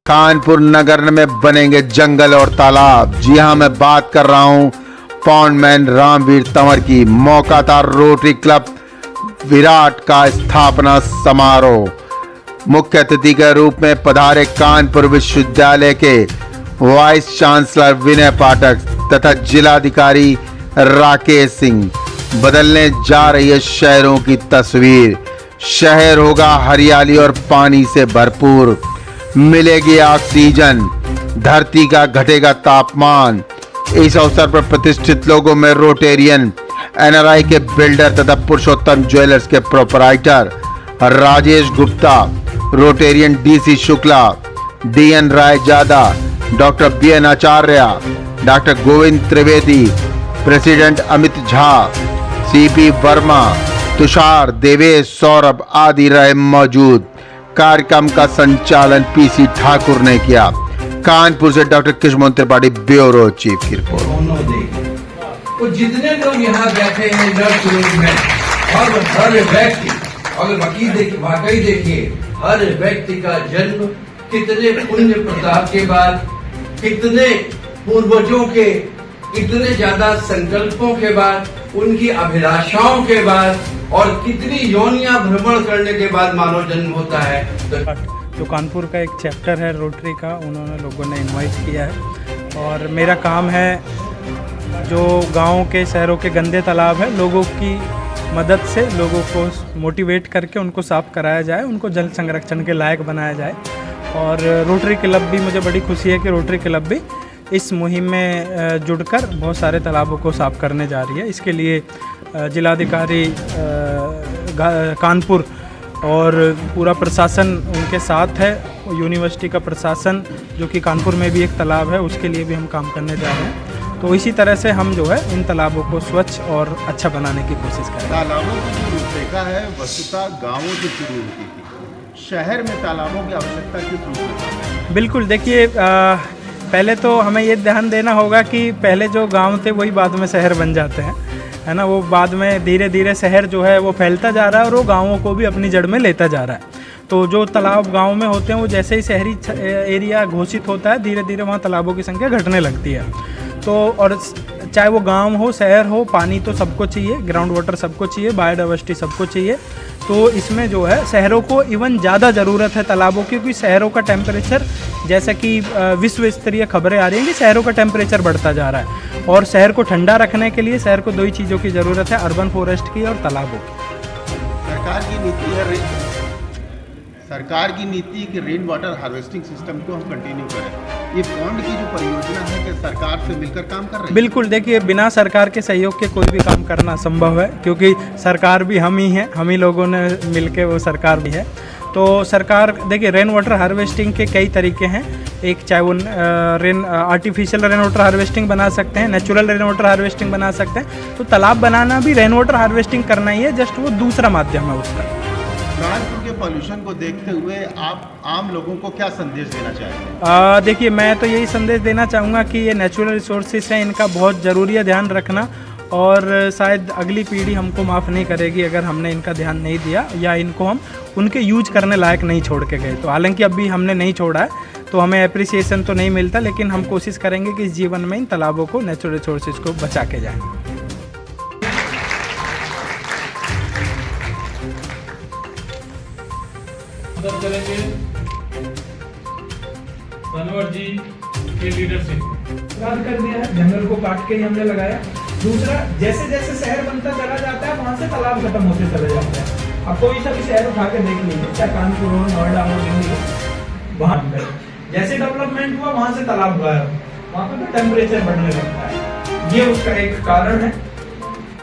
कानपुर नगर में बनेंगे जंगल और तालाब। जी हां, मैं बात कर रहा हूं पॉन्डमैन रामवीर तंवर की। मौका था रोटरी क्लब विराट का स्थापना समारोह। मुख्य अतिथि के रूप में पधारे कानपुर विश्वविद्यालय के वाइस चांसलर विनय पाठक तथा जिलाधिकारी राकेश सिंह। बदलने जा रही है शहरों की तस्वीर। शहर होगा हरियाली और पानी से भरपूर। मिलेगी ऑक्सीजन, धरती का घटेगा तापमान। इस अवसर पर प्रतिष्ठित लोगों में रोटेरियन, एनआरआई के बिल्डर तथा पुरुषोत्तम ज्वेलर्स के proprietor Rajesh Gupta, Rotarian DC Shukla, DN Rai जादा, doctor BN Acharya, doctor Govind Trivedi, president Amit Jha, CP Verma, Tushar, Devesh, Saurabh आदि रहे मौजूद। कार्यक्रम का संचालन पीसी ठाकुर ने किया। कानपुर से doctor Krishna Tripathi, bureau chief की रिपोर्ट। तो जितने लोग यहाँ बैठे हैं और हर व्यक्ति, अगर वाकई देखिए, हर व्यक्ति का जन्म कितने पुण्य प्रताप के बाद, कितने पूर्वजों के इतने ज्यादा संकल्पों के बाद, उनकी अभिलाषाओं के बाद और कितनी योनियां भ्रमण करने के बाद मानव जन्म होता है। जो कानपुर का एक चैप्टर है रोटरी का, उन्होंने लोगों ने इनवाइट किया है और मेरा काम है जो गाँव के शहरों के गंदे तालाब है, लोगों की मदद से लोगों को मोटिवेट करके उनको साफ़ कराया जाए, उनको जल संरक्षण के लायक बनाया जाए। और रोटरी क्लब भी, मुझे बड़ी खुशी है कि रोटरी क्लब भी इस मुहिम में जुड़कर बहुत सारे तालाबों को साफ़ करने जा रही है। इसके लिए जिलाधिकारी कानपुर और पूरा प्रशासन उनके साथ है। यूनिवर्सिटी का प्रशासन, जो कि कानपुर में भी एक तालाब है, उसके लिए भी हम काम करने जा रहे हैं। तो इसी तरह से हम जो है इन तालाबों को स्वच्छ और अच्छा बनाने की कोशिश करें। तालाबों की जो रूपरेखा है वस्तुतः गाँवों से शुरू होती थी। शहर में तालाबों की आवश्यकता क्यों है? बिल्कुल, देखिए, पहले तो हमें ये ध्यान देना होगा कि पहले जो गांव थे वही बाद में शहर बन जाते हैं, है ना। वो बाद में धीरे धीरे शहर जो है वो फैलता जा रहा है और वो गांवों को भी अपनी जड़ में लेता जा रहा है। तो जो तालाब गांव में होते हैं, वो जैसे ही शहरी एरिया घोषित होता है, धीरे धीरे वहाँ तालाबों की संख्या घटने लगती है। तो और चाहे वो गांव हो, शहर हो, पानी तो सबको चाहिए, ग्राउंड वाटर सबको चाहिए, बायोडाइवर्सिटी सबको चाहिए। तो इसमें जो है शहरों को इवन ज़्यादा ज़रूरत है तालाबों की, क्योंकि शहरों का टेम्परेचर, जैसा कि विश्व स्तरीय खबरें आ रही हैं कि शहरों का टेम्परेचर बढ़ता जा रहा है। और शहर को ठंडा रखने के लिए शहर को दो ही चीज़ों की ज़रूरत है, अर्बन फॉरेस्ट की और तालाबों की। सरकार की नीति कि रेन वाटर हार्वेस्टिंग सिस्टम को हम कंटिन्यू करें। ये पॉन्ड की जो परियोजना है कि सरकार से मिलकर काम कर रहे हैं? बिल्कुल, देखिए, बिना सरकार के सहयोग के कोई भी काम करना असंभव है, क्योंकि सरकार भी हम ही हैं, हम ही लोगों ने मिलके वो सरकार भी है। तो सरकार, देखिए, रेन वाटर हार्वेस्टिंग के कई तरीके हैं। एक, चाहे वो आर्टिफिशियल रेन वाटर हार्वेस्टिंग बना सकते हैं, नेचुरल रेन वाटर हार्वेस्टिंग बना सकते हैं। तो तालाब बनाना भी रेन वाटर हार्वेस्टिंग करना ही है, जस्ट वो दूसरा माध्यम है उसका। कानपुर के पॉल्यूशन को देखते हुए आप आम लोगों को क्या संदेश देना चाहते हैं? देखिए, मैं तो यही संदेश देना चाहूँगा कि ये नेचुरल रिसोर्सेज हैं, इनका बहुत ज़रूरी है ध्यान रखना। और शायद अगली पीढ़ी हमको माफ़ नहीं करेगी अगर हमने इनका ध्यान नहीं दिया या इनको हम उनके यूज करने लायक नहीं छोड़ के गए। तो हालांकि अभी हमने नहीं छोड़ा है, तो हमें अप्रिसिएशन तो नहीं मिलता, लेकिन हम कोशिश करेंगे कि इस जीवन में इन तालाबों को, नेचुरल रिसोर्सेज को बचा के जाएँ। करेंगे तंवर जी की लीडरशिप कर दिया है, जंगल को काट के ही हमने लगाया। दूसरा, जैसे जैसे शहर बनता चला जाता है, वहाँ से तालाब खत्म होते चले जाते हैं। अब कोई सा भी शहर उठा के देख लीजिए, चाहे कानपुर हो, नोएडा हो, दिल्ली हो, वहाँ जैसे डेवलपमेंट हुआ वहाँ से तालाब गायब, वहाँ पर टेम्परेचर बढ़ने लगता है। ये उसका एक कारण है।